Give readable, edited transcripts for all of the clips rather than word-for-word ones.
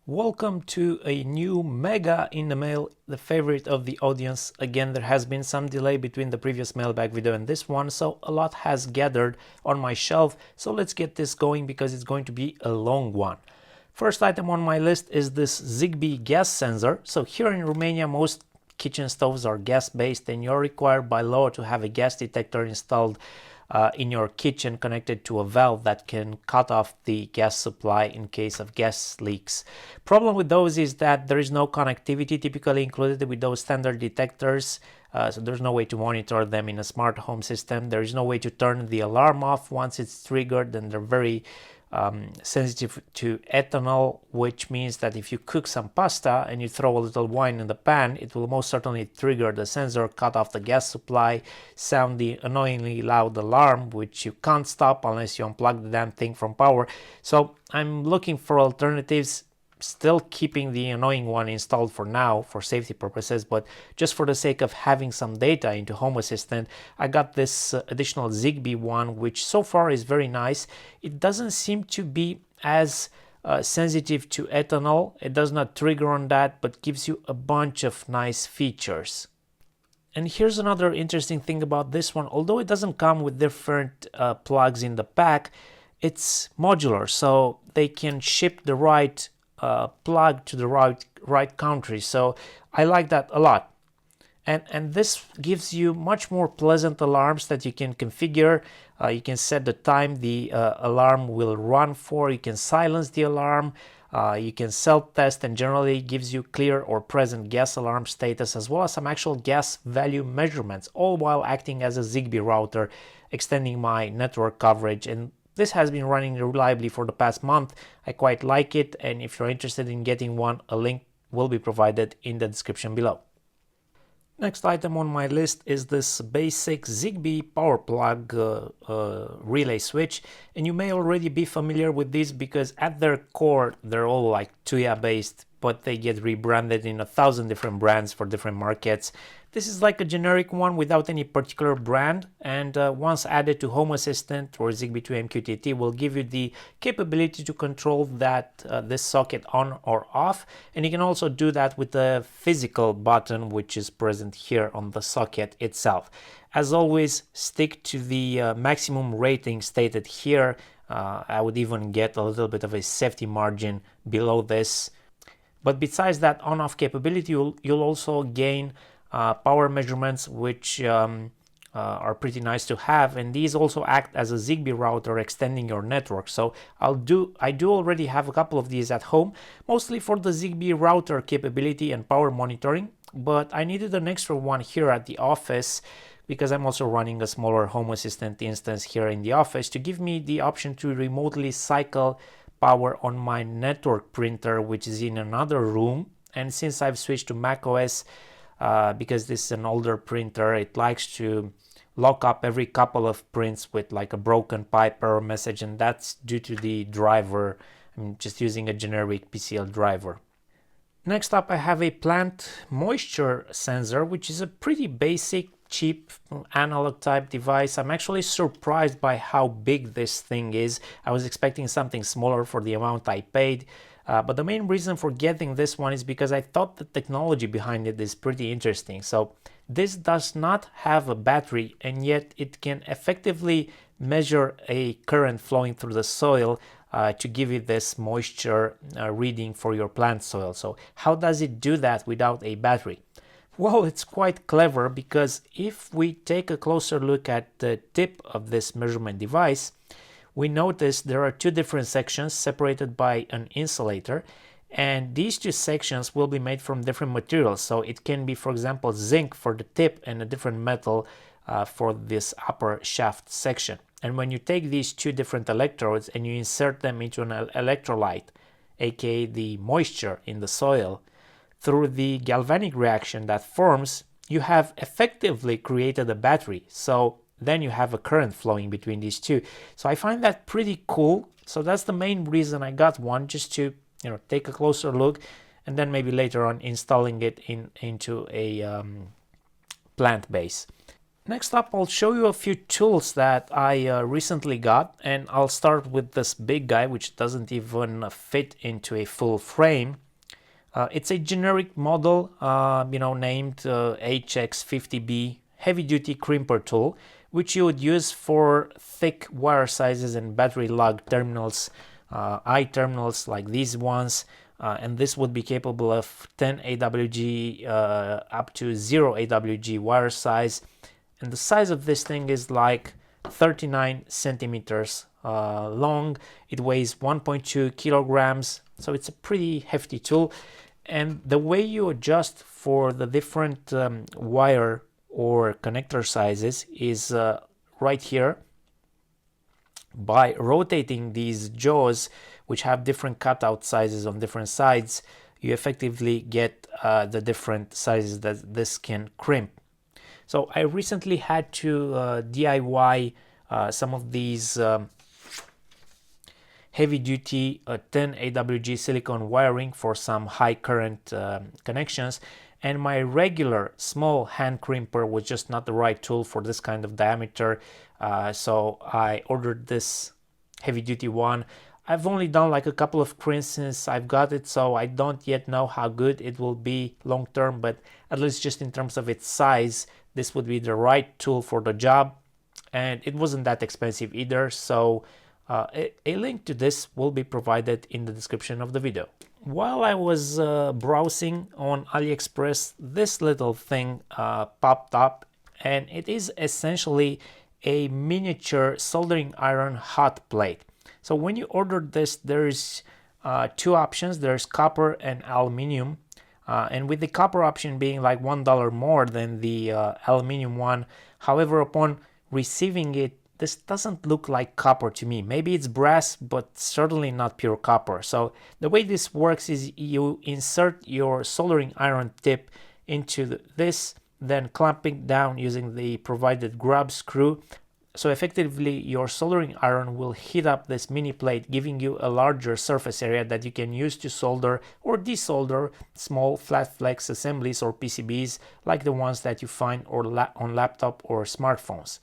Welcome to a new mega in the mail, the favorite of the audience. Again, there has been some delay between the previous mailbag video and this one, so a lot has gathered on my shelf. So let's get this going because it's going to be a long one. First item on my list is this Zigbee gas sensor. So here in Romania, most kitchen stoves are gas based and you're required by law to have a gas detector installed in your kitchen connected to a valve that can cut off the gas supply in case of gas leaks. Problem with those is that there is no connectivity typically included with those standard detectors, so there's no way to monitor them in a smart home system. There is no way to turn the alarm off once it's triggered, and they're very sensitive to ethanol, which means that if you cook some pasta and you throw a little wine in the pan, it will most certainly trigger the sensor, cut off the gas supply, sound the annoyingly loud alarm, which you can't stop unless you unplug the damn thing from power. So I'm looking for alternatives, still keeping the annoying one installed for now for safety purposes, but just for the sake of having some data into Home Assistant, I got this additional Zigbee one, which so far is very nice. It doesn't seem to be as sensitive to ethanol. It does not trigger on that, but gives you a bunch of nice features. And here's another interesting thing about this one. Although it doesn't come with different plugs in the pack, it's modular, so they can ship the right plug to the right country. So I like that a lot. And this gives you much more pleasant alarms that you can configure. You can set the time the alarm will run for. You can silence the alarm. You can self-test, and generally gives you clear or present gas alarm status, as well as some actual gas value measurements, all while acting as a Zigbee router, extending my network coverage. And this has been running reliably for the past month. I quite like it, and if you're interested in getting one, a link will be provided in the description below. Next item on my list is this basic Zigbee power plug relay switch, and you may already be familiar with these because at their core they're all like Tuya based, but they get rebranded in 1,000 different brands for different markets. This is like a generic one without any particular brand, and once added to Home Assistant or Zigbee 2 MQTT will give you the capability to control that this socket on or off, and you can also do that with the physical button which is present here on the socket itself. As always, stick to the maximum rating stated here. I would even get a little bit of a safety margin below this. But besides that on-off capability, you'll also gain power measurements, which are pretty nice to have, and these also act as a Zigbee router extending your network. So I do already have a couple of these at home, mostly for the Zigbee router capability and power monitoring, but I needed an extra one here at the office because I'm also running a smaller Home Assistant instance here in the office to give me the option to remotely cycle power on my network printer, which is in another room. And since I've switched to macOS, because this is an older printer, it likes to lock up every couple of prints with like a broken pipe error message, and that's due to the driver. I'm just using a generic PCL driver. Next up, I have a plant moisture sensor, which is a pretty basic, cheap analog type device. I'm actually surprised by how big this thing is. I was expecting something smaller for the amount I paid. But the main reason for getting this one is because I thought the technology behind it is pretty interesting. So this does not have a battery, and yet it can effectively measure a current flowing through the soil to give you this moisture reading for your plant soil. So how does it do that without a battery? Well, it's quite clever, because if we take a closer look at the tip of this measurement device, we notice there are two different sections separated by an insulator, and these two sections will be made from different materials. So it can be, for example, zinc for the tip and a different metal for this upper shaft section. And when you take these two different electrodes and you insert them into an electrolyte, aka the moisture in the soil, through the galvanic reaction that forms, you have effectively created a battery. So then you have a current flowing between these two. So I find that pretty cool. So that's the main reason I got one, just to take a closer look, and then maybe later on installing it into a plant base. Next up, I'll show you a few tools that I recently got, and I'll start with this big guy, which doesn't even fit into a full frame. It's a generic model, named HX50B heavy-duty crimper tool, which you would use for thick wire sizes and battery lug terminals, eye terminals like these ones. And this would be capable of 10 AWG up to 0 AWG wire size. And the size of this thing is like 39 centimeters long. It weighs 1.2 kilograms, so it's a pretty hefty tool. And the way you adjust for the different wire or connector sizes is right here. By rotating these jaws, which have different cutout sizes on different sides, you effectively get the different sizes that this can crimp. So I recently had to DIY some of these heavy-duty 10 AWG silicone wiring for some high current connections, and my regular small hand crimper was just not the right tool for this kind of diameter, so I ordered this heavy-duty one. I've only done like a couple of crimps since I've got it, so I don't yet know how good it will be long term, but at least just in terms of its size, this would be the right tool for the job. And it wasn't that expensive either, so a link to this will be provided in the description of the video. While I was browsing on AliExpress, this little thing popped up, and it is essentially a miniature soldering iron hot plate. So when you order this, there's two options. There's copper and aluminium, and with the copper option being like $1 more than the aluminium one. However, upon receiving it, this doesn't look like copper to me. Maybe it's brass, but certainly not pure copper. So the way this works is you insert your soldering iron tip into this, then clamping down using the provided grub screw. So effectively your soldering iron will heat up this mini plate, giving you a larger surface area that you can use to solder or desolder small flat flex assemblies or PCBs like the ones that you find on laptop or smartphones.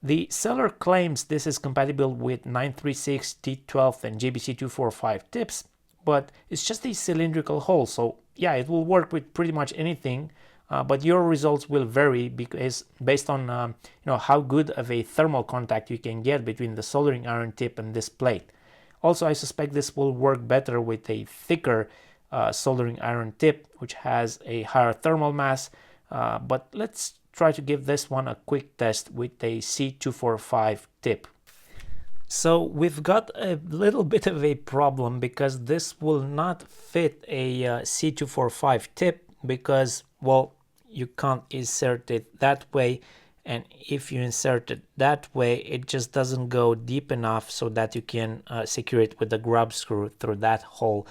The seller claims this is compatible with 936, T12 and JBC245 tips, but it's just a cylindrical hole, so yeah, it will work with pretty much anything. But your results will vary because based on how good of a thermal contact you can get between the soldering iron tip and this plate. Also, I suspect this will work better with a thicker soldering iron tip, which has a higher thermal mass. But let's try to give this one a quick test with a C245 tip. So we've got a little bit of a problem because this will not fit a C245 tip because, well, you can't insert it that way, and if you insert it that way, it just doesn't go deep enough so that you can secure it with the grub screw through that hole.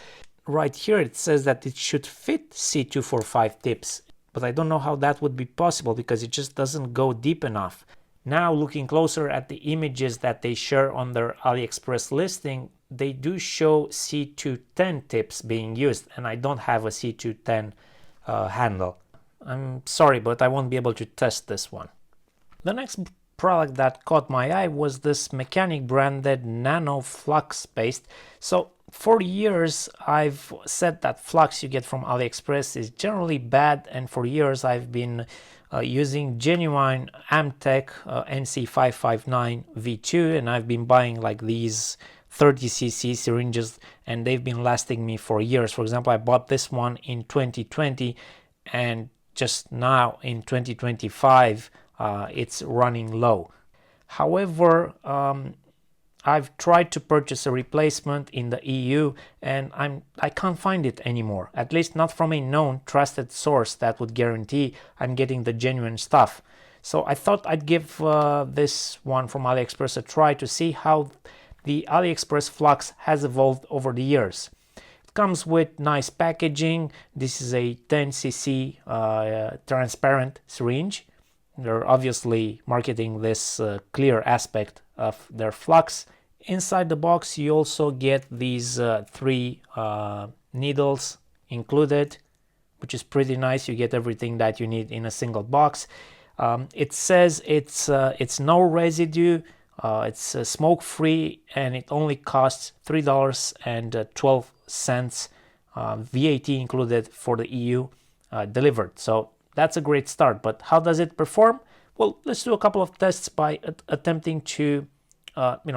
Right here it says that it should fit C245 tips, but I don't know how that would be possible because it just doesn't go deep enough. Now looking closer at the images that they share on their AliExpress listing, they do show C210 tips being used, and I don't have a C210 handle. I'm sorry, but I won't be able to test this one. The next product that caught my eye was this mechanic branded Nano Flux paste. So for years I've said that flux you get from AliExpress is generally bad, and for years I've been using genuine Amtech NC559 V2, and I've been buying like these 30cc syringes, and they've been lasting me for years. For example, I bought this one in 2020, and just now in 2025 it's running low. However, I've tried to purchase a replacement in the EU, and I can't find it anymore, at least not from a known trusted source that would guarantee I'm getting the genuine stuff. So I thought I'd give this one from AliExpress a try to see how the AliExpress Flux has evolved over the years. Comes with nice packaging. This is a 10cc transparent syringe. They're obviously marketing this clear aspect of their flux. Inside the box you also get these 3 needles included, which is pretty nice. You get everything that you need in a single box. It says it's no residue, it's smoke free, and it only costs $3.12, VAT included for the EU, delivered. So that's a great start. But how does it perform? Well, let's do a couple of tests by attempting to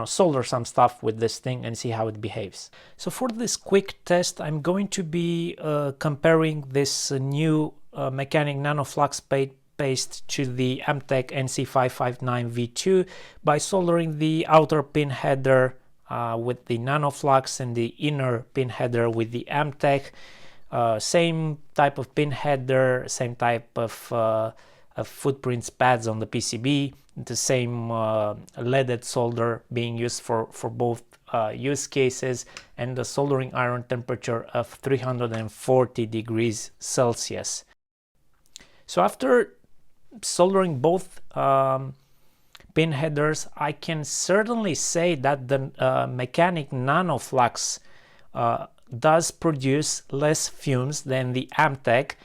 solder some stuff with this thing and see how it behaves. So for this quick test, I'm going to be comparing this new Mechanic Nano Flux paste to the Amtech NC559 V2 by soldering the outer pin header with the Nano Flux and the inner pin header with the Amtech. Same type of pin header, same type of footprints pads on the PCB, the same leaded solder being used for both use cases, and the soldering iron temperature of 340 degrees Celsius. So after soldering both pin headers, I can certainly say that the Mechanic Nano Flux does produce less fumes than the Amtech,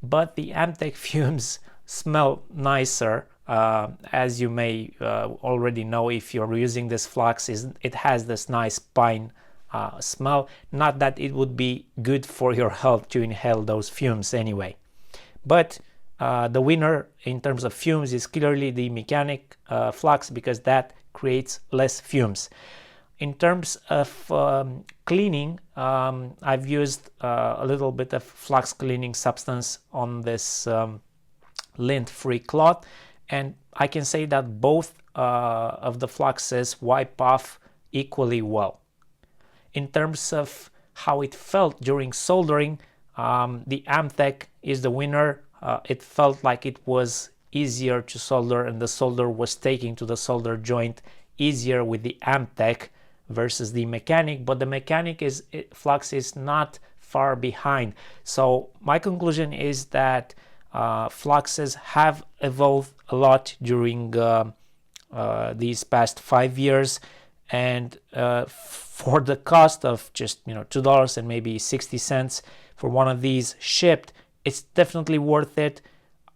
but the Amtech fumes smell nicer. As you may already know, if you're using this flux, it has this nice pine smell. Not that it would be good for your health to inhale those fumes anyway. But the winner in terms of fumes is clearly the Mechanic Flux, because that creates less fumes. In terms of cleaning, I've used a little bit of flux cleaning substance on this lint-free cloth, and I can say that both of the fluxes wipe off equally well. In terms of how it felt during soldering, the Amtech is the winner. It felt like it was easier to solder, and the solder was taking to the solder joint easier with the Amtech versus the Mechanic, but the Mechanic flux is not far behind. So my conclusion is that fluxes have evolved a lot during these past 5 years, and for the cost of just $2 and maybe 60 cents for one of these shipped, it's definitely worth it.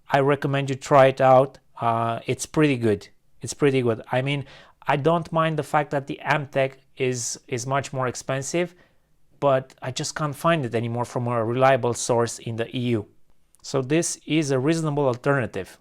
I recommend you try it out. It's pretty good. It's pretty good. I mean, I don't mind the fact that the Amtech is much more expensive, but I just can't find it anymore from a reliable source in the EU. So this is a reasonable alternative.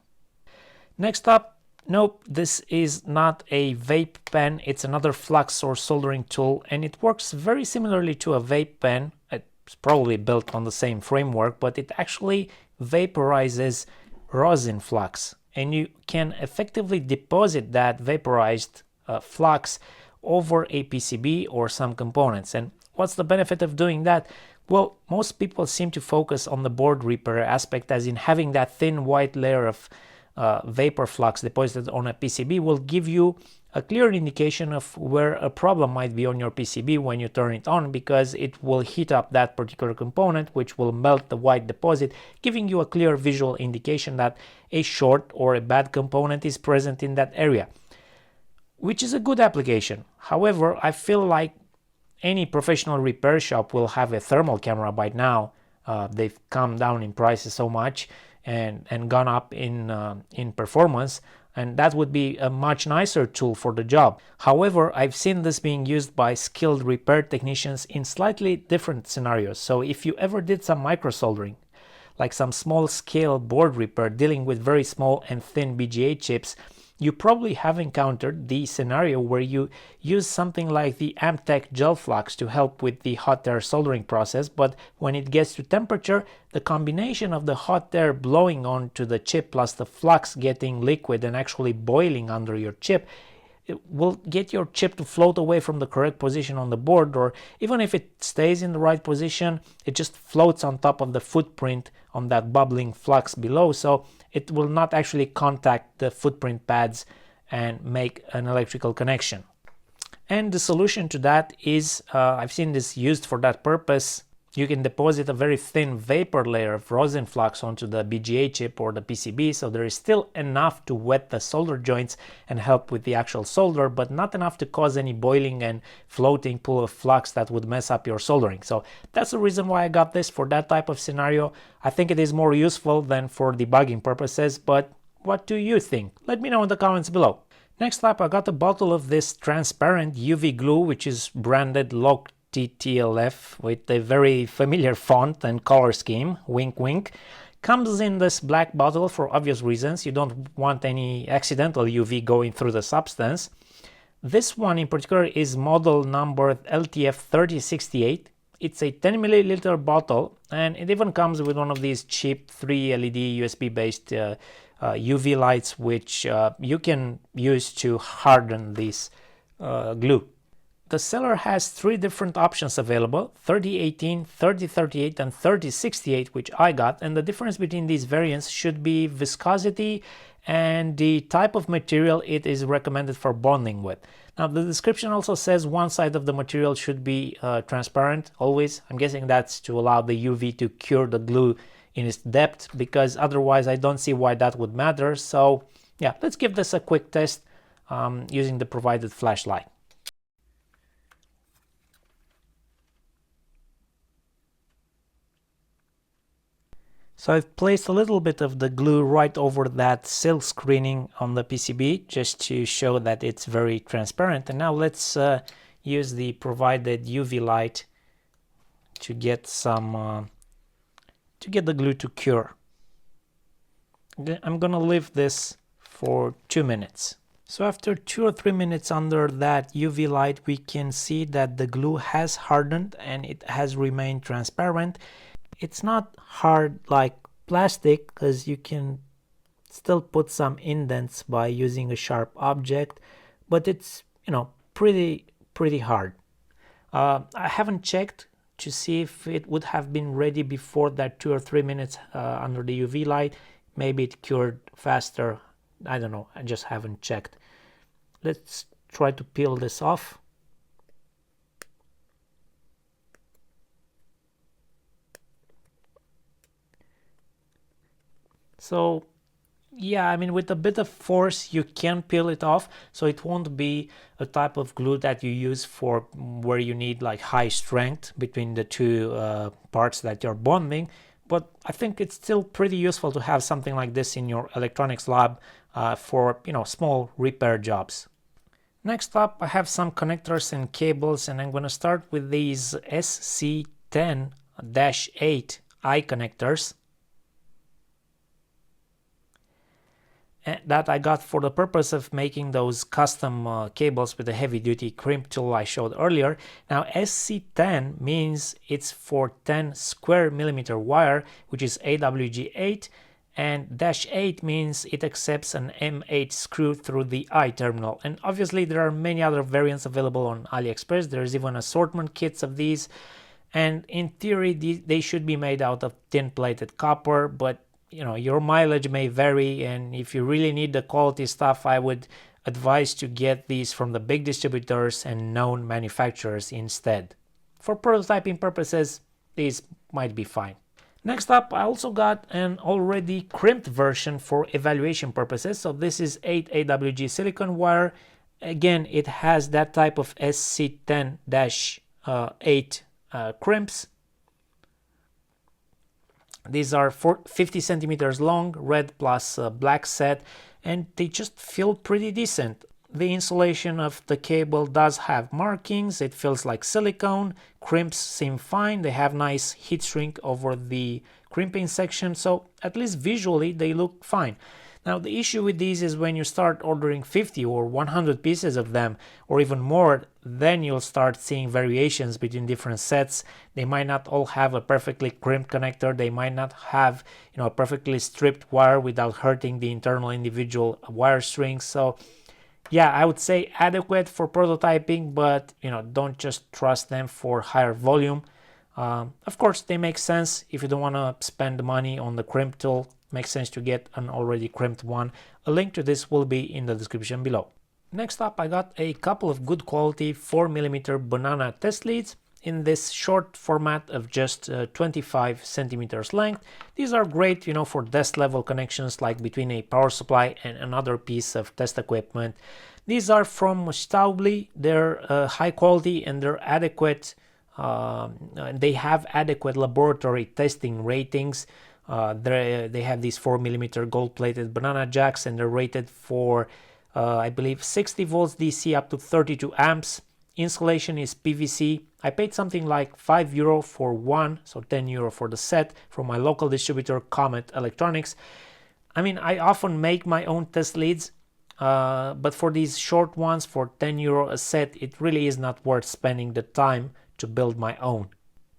Next up, nope, this is not a vape pen. It's another flux or soldering tool, and it works very similarly to a vape pen. It's probably built on the same framework, but it actually vaporizes rosin flux, and you can effectively deposit that vaporized flux over a PCB or some components. And what's the benefit of doing that? Well, most people seem to focus on the board repair aspect, as in having that thin white layer of vapor flux deposited on a PCB will give you a clear indication of where a problem might be on your PCB when you turn it on, because it will heat up that particular component, which will melt the white deposit, giving you a clear visual indication that a short or a bad component is present in that area, which is a good application. However, I feel like any professional repair shop will have a thermal camera by now. They've come down in prices so much and gone up in performance, and that would be a much nicer tool for the job. However, I've seen this being used by skilled repair technicians in slightly different scenarios. So if you ever did some micro soldering, like some small scale board repair dealing with very small and thin BGA chips, you probably have encountered the scenario where you use something like the Amtech gel flux to help with the hot air soldering process, but when it gets to temperature, the combination of the hot air blowing onto the chip plus the flux getting liquid and actually boiling under your chip, it will get your chip to float away from the correct position on the board, or even if it stays in the right position, it just floats on top of the footprint on that bubbling flux below, so it will not actually contact the footprint pads and make an electrical connection. And the solution to that is, I've seen this used for that purpose. You can deposit a very thin vapor layer of rosin flux onto the BGA chip or the PCB, so there is still enough to wet the solder joints and help with the actual solder, but not enough to cause any boiling and floating pool of flux that would mess up your soldering. So that's the reason why I got this for that type of scenario. I think it is more useful than for debugging purposes, but What do you think? Let me know in the comments below. Next up, I got a bottle of this transparent UV glue, which is branded Log TTLF with a very familiar font and color scheme, wink wink. Comes in this black bottle for obvious reasons. You don't want any accidental UV going through the substance. This one in particular is model number LTF3068. It's a 10 milliliter bottle, and it even comes with one of these cheap 3 LED USB based UV lights, which you can use to harden this glue. The seller has 3 different options available: 3018, 3038 and 3068, which I got, and the difference between these variants should be viscosity and the type of material it is recommended for bonding with. Now the description also says one side of the material should be transparent always. I'm guessing that's to allow the UV to cure the glue in its depth, because otherwise I don't see why that would matter. So yeah, let's give this a quick test using the provided flashlight. So I've placed a little bit of the glue right over that silk screening on the PCB just to show that it's very transparent. And now let's use the provided UV light to get some to get the glue to cure. I'm gonna leave this for 2 minutes. So after 2 or 3 minutes under that UV light, we can see that the glue has hardened and it has remained transparent. It's not hard like plastic, because you can still put some indents by using a sharp object, but it's, you know, pretty hard. I haven't checked to see if it would have been ready before that 2 or 3 minutes under the UV light. Maybe it cured faster. I don't know. I just haven't checked. Let's try to peel this off. So yeah, I mean, with a bit of force you can peel it off, so it won't be a type of glue that you use for where you need like high strength between the two parts that you're bonding. But I think it's still pretty useful to have something like this in your electronics lab for, you know, small repair jobs. Next up, I have some connectors and cables, and I'm going to start with these SC10-8 Eye Connectors that I got for the purpose of making those custom cables with the heavy duty crimp tool I showed earlier. Now SC10 means it's for 10 square millimeter wire, which is AWG8, and -8 means it accepts an M8 screw through the eye terminal. And obviously there are many other variants available on AliExpress. There's even assortment kits of these, and in theory they should be made out of tin plated copper, but you know, your mileage may vary, and if you really need the quality stuff, I would advise to get these from the big distributors and known manufacturers instead. For prototyping purposes, these might be fine. Next up, I also got an already crimped version for evaluation purposes. So this is 8 AWG silicone wire. Again, it has that type of SC10-8 crimps. These are 50 centimeters long, red plus black set, and they just feel pretty decent. The insulation of the cable does have markings. It feels like silicone. Crimps seem fine. They have nice heat shrink over the crimping section, so at least visually they look fine. Now the issue with these is when you start ordering 50 or 100 pieces of them, or even more, then you'll start seeing variations between different sets. They might not all have a perfectly crimped connector. They might not have, you know, a perfectly stripped wire without hurting the internal individual wire strings. So yeah, I would say adequate for prototyping, but you know, don't just trust them for higher volume. Of course, they make sense if you don't want to spend money on the crimp tool. Makes sense to get an already crimped one. A link to this will be in the description below. Next up, I got a couple of good quality 4mm banana test leads in this short format of just 25 centimeters length. These are great, you know, for desk level connections, like between a power supply and another piece of test equipment. These are from Staubli. They're high quality and they're adequate. They have adequate laboratory testing ratings. They have these 4mm gold-plated banana jacks, and they're rated for, I believe, 60 volts DC up to 32 amps. Insulation is PVC. I paid something like €5 for one, so €10 for the set, from my local distributor Comet Electronics. I mean, I often make my own test leads, but for these short ones, for €10 a set, it really is not worth spending the time to build my own.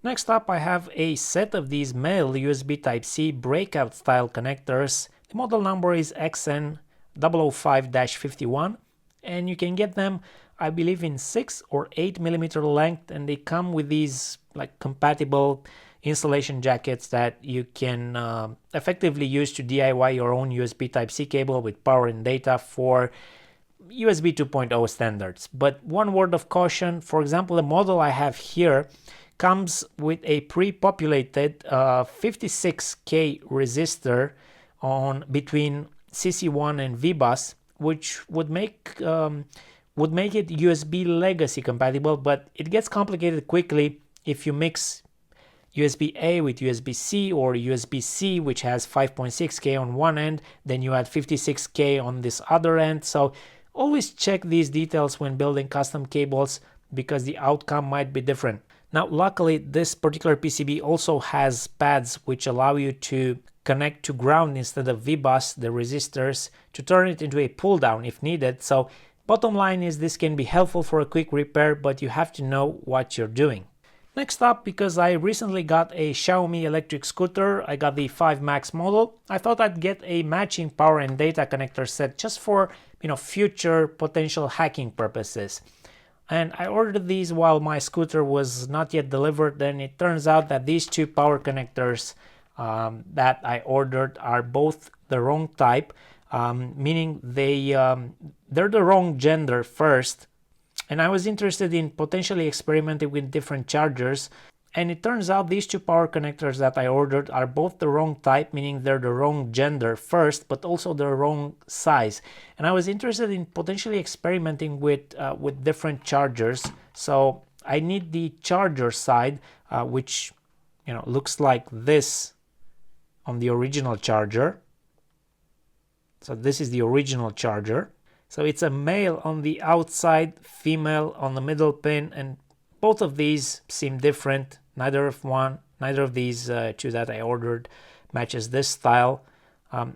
Next up, I have a set of these male USB Type-C breakout style connectors. The model number is XN005-51, and you can get them, I believe, in 6 or 8mm length, and they come with these like compatible installation jackets that you can effectively use to DIY your own USB Type-C cable with power and data for USB 2.0 standards. But one word of caution: for example, the model I have here comes with a pre-populated 56K resistor on between CC1 and VBus, which would make it USB legacy compatible, but it gets complicated quickly if you mix USB-A with USB-C, or USB-C, which has 5.6K on one end, then you add 56K on this other end. So always check these details when building custom cables, because the outcome might be different. Now, luckily, this particular PCB also has pads which allow you to connect to ground instead of VBus, the resistors, to turn it into a pull down if needed. So bottom line is, this can be helpful for a quick repair, but you have to know what you're doing. Next up, because I recently got a Xiaomi electric scooter, I got the 5 Max model, I thought I'd get a matching power and data connector set just for, future potential hacking purposes. And I ordered these while my scooter was not yet delivered, and it turns out that these two power connectors that I ordered are both the wrong type, meaning they're the wrong gender first. And I was interested in potentially experimenting with different chargers, and it turns out these two power connectors that I ordered are both the wrong type, meaning they're the wrong gender first, but also the wrong size. And I was interested in potentially experimenting with different chargers. So I need the charger side, which looks like this on the original charger. So this is the original charger. So it's a male on the outside, female on the middle pin, and both of these seem different. Neither of these two that I ordered matches this style.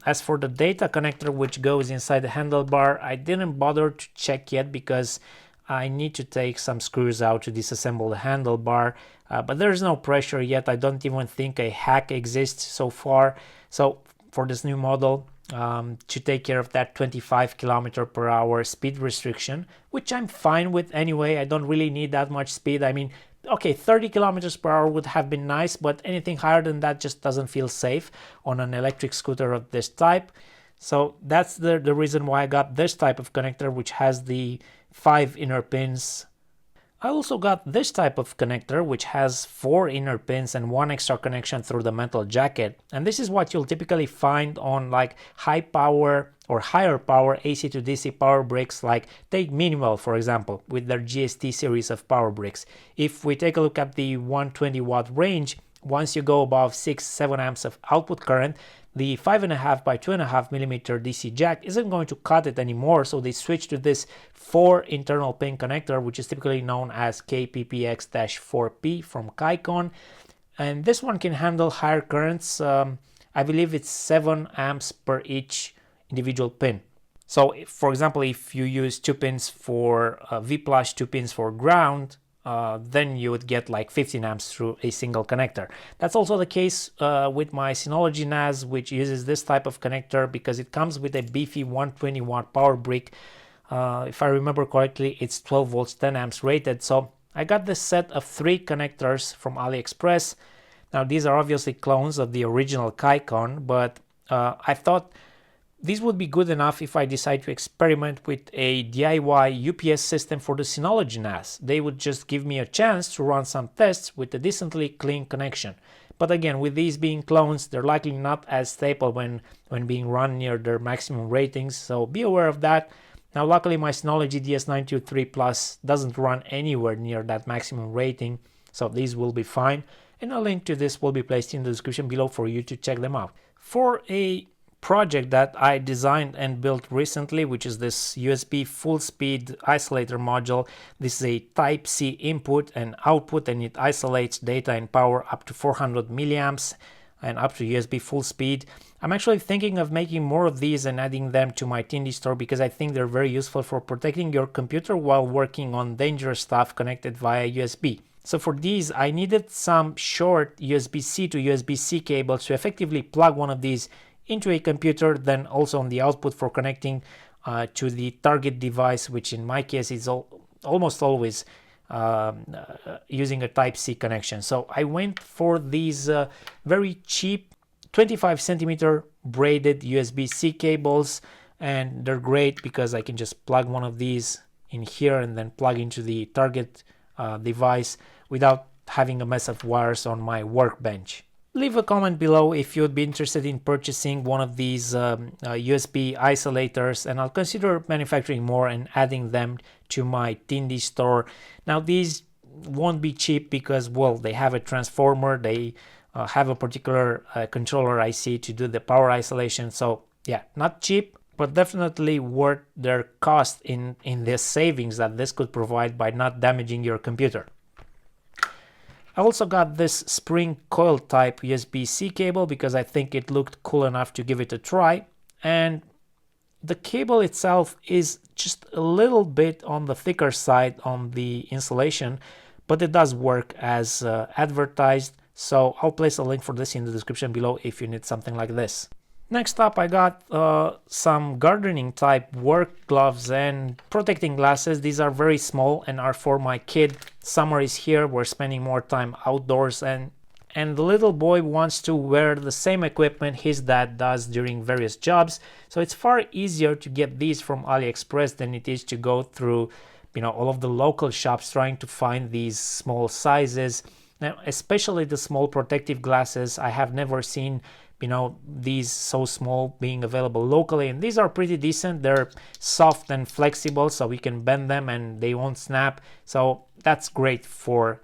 As for the data connector, which goes inside the handlebar, I didn't bother to check yet because I need to take some screws out to disassemble the handlebar. But there's no pressure yet. I don't even think a hack exists so far. So for this new model, to take care of that 25 km/h speed restriction, which I'm fine with anyway. I don't really need that much speed. I mean, okay, 30 km/h would have been nice, but anything higher than that just doesn't feel safe on an electric scooter of this type. So that's the reason why I got this type of connector, which has the 5 inner pins. I also got this type of connector, which has 4 inner pins and 1 extra connection through the metal jacket. And this is what you'll typically find on like high power or higher power AC to DC power bricks, like take Minimal, for example, with their GST series of power bricks. If we take a look at the 120 watt range, once you go above 6-7 amps of output current, the 5.5 by 2.5mm DC jack isn't going to cut it anymore, so they switch to this 4 internal pin connector, which is typically known as KPPX-4P from Kycon. And this one can handle higher currents. I believe it's 7 amps per each individual pin. So for example, if you use 2 pins for V+, 2 pins for ground, then you would get like 15 amps through a single connector. That's also the case with my Synology NAS, which uses this type of connector because it comes with a beefy 120 watt power brick. If I remember correctly, it's 12 volts 10 amps rated. So I got this set of 3 connectors from AliExpress. Now these are obviously clones of the original Kycon, but I thought these would be good enough if I decide to experiment with a DIY UPS system for the Synology NAS. They would just give me a chance to run some tests with a decently clean connection. But again, with these being clones, they're likely not as stable when being run near their maximum ratings, so be aware of that. Now luckily my Synology DS923 Plus doesn't run anywhere near that maximum rating, so these will be fine. and a link to this will be placed in the description below for you to check them out. For a project that I designed and built recently, which is this USB full speed isolator module. This is a Type-C input and output, and it isolates data and power up to 400 milliamps and up to USB full speed. I'm actually thinking of making more of these and adding them to my Tindy store because I think they're very useful for protecting your computer while working on dangerous stuff connected via USB. So for these, I needed some short USB-C to USB-C cables to effectively plug one of these into a computer, then also on the output for connecting to the target device, which in my case is almost always using a Type-C connection. So I went for these very cheap 25 centimeter braided USB-C cables, and they're great because I can just plug one of these in here and then plug into the target device without having a mess of wires on my workbench. Leave a comment below if you'd be interested in purchasing one of these USB isolators, and I'll consider manufacturing more and adding them to my Tindy store. Now these won't be cheap because, well, they have a transformer, they have a particular controller IC to do the power isolation. So yeah, not cheap, but definitely worth their cost in the savings that this could provide by not damaging your computer. I also got this spring coil type USB-C cable because I think it looked cool enough to give it a try, and the cable itself is just a little bit on the thicker side on the insulation, but it does work as advertised, so I'll place a link for this in the description below if you need something like this. Next up, I got some gardening type work gloves and protecting glasses. These are very small and are for my kid. Summer is here, we're spending more time outdoors, and the little boy wants to wear the same equipment his dad does during various jobs. So it's far easier to get these from AliExpress than it is to go through, all of the local shops trying to find these small sizes. Now, especially the small protective glasses, I have never seen these so small being available locally, and these are pretty decent. They're soft and flexible, so we can bend them and they won't snap, so that's great for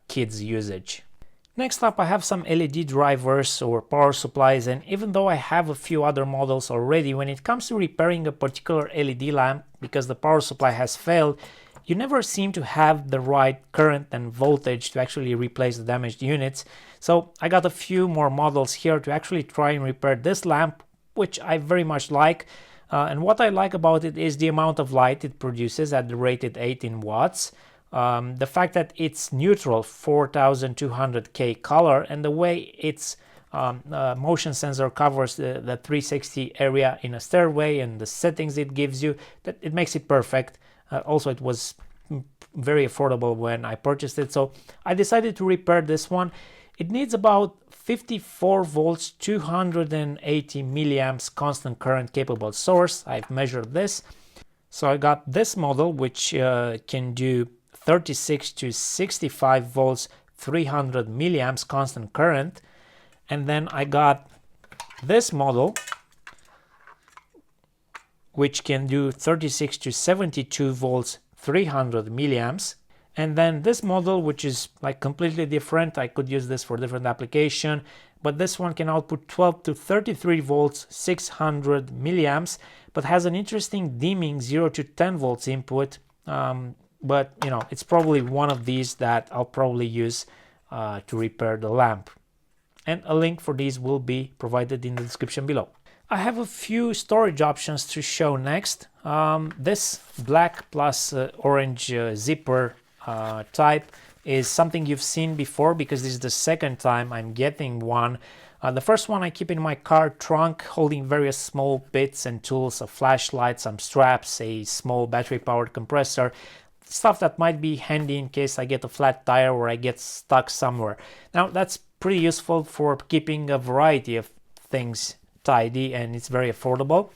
kids usage. Next up, I have some LED drivers or power supplies, and even though I have a few other models already, when it comes to repairing a particular LED lamp because the power supply has failed, you never seem to have the right current and voltage to actually replace the damaged units. So I got a few more models here to actually try and repair this lamp, which I very much like. And what I like about it is the amount of light it produces at the rated 18 watts. The fact that it's neutral 4200K color, and the way its motion sensor covers the 360 area in a stairway, and the settings it gives you, that it makes it perfect. Also, it was very affordable when I purchased it, so I decided to repair this one. It needs about 54 volts, 280 milliamps constant current capable source. I've measured this. So I got this model, which can do 36 to 65 volts, 300 milliamps constant current. And then I got this model, which can do 36 to 72 volts, 300 milliamps. And then this model, which is like completely different. I could use this for different application, but this one can output 12 to 33 volts, 600 milliamps, but has an interesting dimming 0 to 10 volts input. But it's probably one of these that I'll probably use to repair the lamp. And a link for these will be provided in the description below. I have a few storage options to show next. This black plus orange zipper type is something you've seen before because this is the second time I'm getting one. The first one I keep in my car trunk, holding various small bits and tools, a flashlight, some straps, a small battery powered compressor, stuff that might be handy in case I get a flat tire or I get stuck somewhere. Now that's pretty useful for keeping a variety of things tidy, and it's very affordable.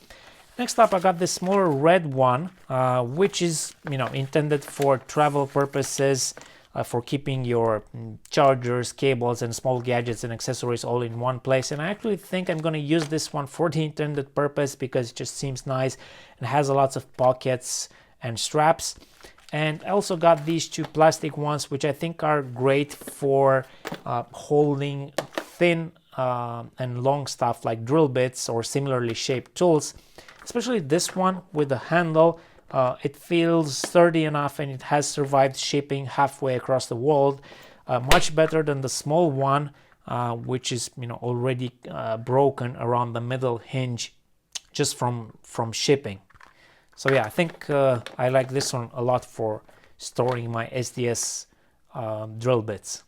Next up, I got this smaller red one, which is intended for travel purposes, for keeping your chargers, cables, and small gadgets and accessories all in one place. And I actually think I'm going to use this one for the intended purpose because it just seems nice and has lots of pockets and straps. And I also got these two plastic ones, which I think are great for holding thin and long stuff like drill bits or similarly shaped tools. Especially this one with the handle. It feels sturdy enough and it has survived shipping halfway across the world. Much better than the small one, which is already broken around the middle hinge just from shipping. So yeah, I think I like this one a lot for storing my SDS drill bits.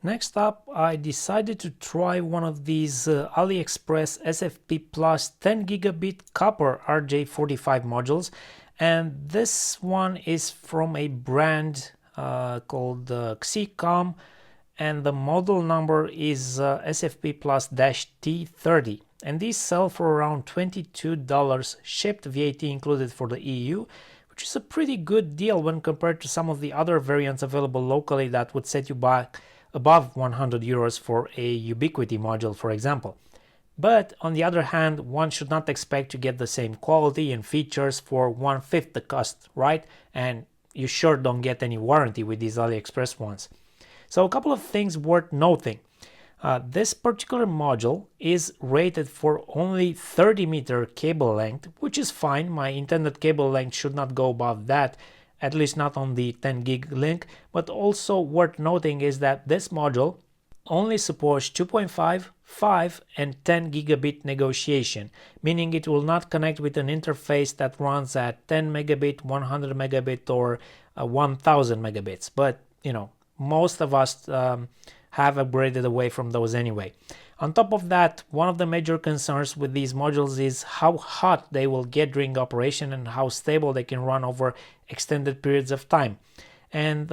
Next up, I decided to try one of these AliExpress SFP Plus 10 gigabit copper RJ45 modules, and this one is from a brand called Xicom, and the model number is SFP Plus -T30. And these sell for around $22 shipped, VAT included for the EU, which is a pretty good deal when compared to some of the other variants available locally that would set you back above 100 euros for a Ubiquiti module, for example. But on the other hand, one should not expect to get the same quality and features for 1/5 the cost, right? And you sure don't get any warranty with these AliExpress ones. So a couple of things worth noting. This particular module is rated for only 30-meter cable length, which is fine. My intended cable length should not go above that, at least not on the 10 gig link. But also worth noting is that this module only supports 2.5, 5 and 10 gigabit negotiation, meaning it will not connect with an interface that runs at 10 megabit, 100 megabit or 1000 megabits. But most of us have upgraded away from those anyway. On top of that, one of the major concerns with these modules is how hot they will get during operation and how stable they can run over extended periods of time. And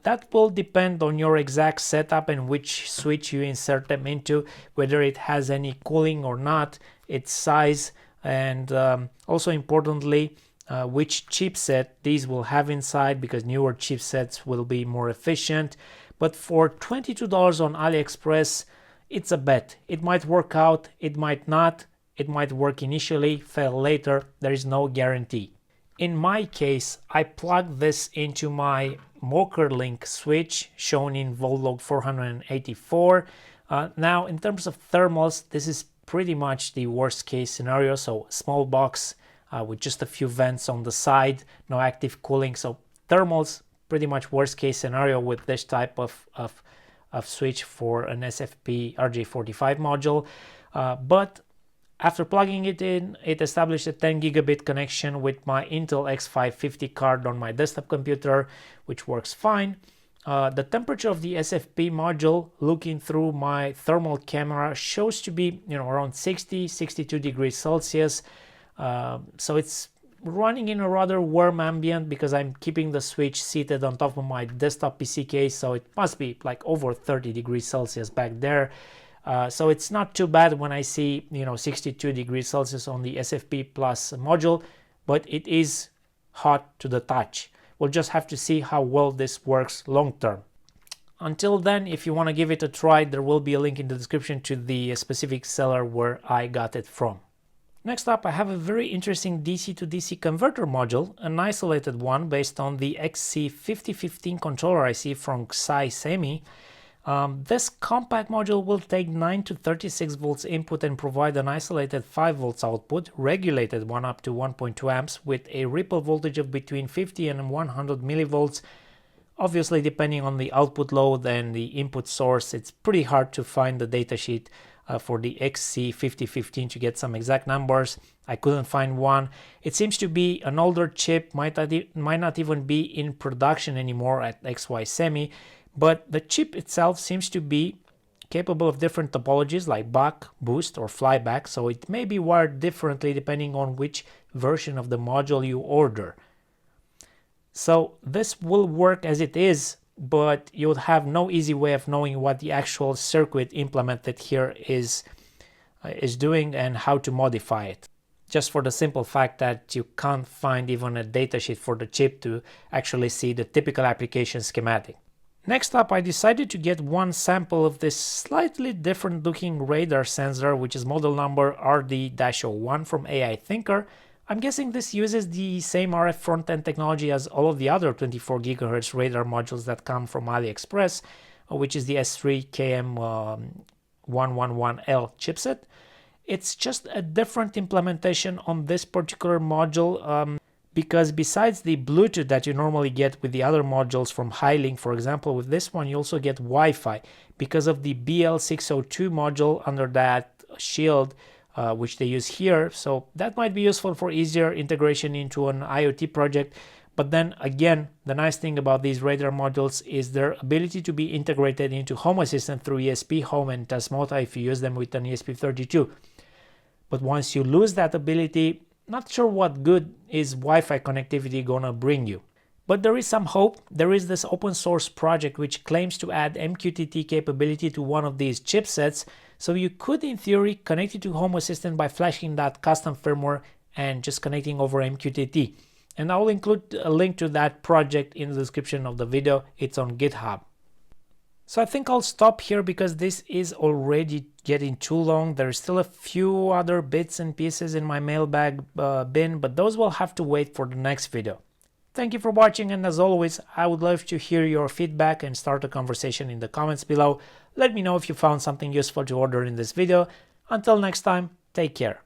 that will depend on your exact setup and which switch you insert them into, whether it has any cooling or not, its size, and also importantly, which chipset these will have inside, because newer chipsets will be more efficient. But for $22 on AliExpress, it's a bet. It might work out, it might not, it might work initially, fail later, there is no guarantee. In my case, I plugged this into my MokerLink switch shown in Voltlog 484. Now, in terms of thermals, this is pretty much the worst case scenario. So small box with just a few vents on the side, no active cooling. So thermals, pretty much worst case scenario with this type of switch for an SFP RJ45 module. But after plugging it in, it established a 10 gigabit connection with my Intel X550 card on my desktop computer, which works fine. The temperature of the SFP module, looking through my thermal camera, shows to be around 60-62 degrees Celsius. So it's running in a rather warm ambient because I'm keeping the switch seated on top of my desktop PC case, so it must be like over 30 degrees Celsius back there. So it's not too bad when I see 62 degrees Celsius on the SFP Plus module, but it is hot to the touch. We'll just have to see how well this works long term. Until then, if you want to give it a try, there will be a link in the description to the specific seller where I got it from. Next up, I have a very interesting DC to DC converter module, an isolated one based on the XC5015 controller IC from Xiaomi. This compact module will take 9 to 36 volts input and provide an isolated 5 volts output, regulated one up to 1.2 amps with a ripple voltage of between 50 and 100 millivolts. Obviously, depending on the output load and the input source, it's pretty hard to find the datasheet for the XC5015 to get some exact numbers. I couldn't find one. It seems to be an older chip, might not even be in production anymore at XY Semi, but the chip itself seems to be capable of different topologies like buck, boost or flyback, so it may be wired differently depending on which version of the module you order. So this will work as it is, but you would have no easy way of knowing what the actual circuit implemented here is doing and how to modify it. Just for the simple fact that you can't find even a datasheet for the chip to actually see the typical application schematic. Next up, I decided to get one sample of this slightly different looking radar sensor, which is model number RD-01 from AI Thinker. I'm guessing this uses the same RF front-end technology as all of the other 24 GHz radar modules that come from AliExpress, which is the S3KM111L chipset. It's just a different implementation on this particular module, because besides the Bluetooth that you normally get with the other modules from Highlink, for example, with this one you also get Wi-Fi because of the BL602 module under that shield, which they use here. So that might be useful for easier integration into an IoT project. But then again, the nice thing about these radar modules is their ability to be integrated into Home Assistant through ESP Home and Tasmota if you use them with an ESP32. But once you lose that ability, not sure what good is Wi-Fi connectivity gonna bring you. But there is some hope. There is this open source project which claims to add MQTT capability to one of these chipsets, so you could in theory connect it to Home Assistant by flashing that custom firmware and just connecting over MQTT. And I will include a link to that project in the description of the video. It's on GitHub. So I think I'll stop here because this is already getting too long. There's still a few other bits and pieces in my mailbag bin, but those will have to wait for the next video. Thank you for watching, and as always, I would love to hear your feedback and start a conversation in the comments below. Let me know if you found something useful to order in this video. Until next time, take care.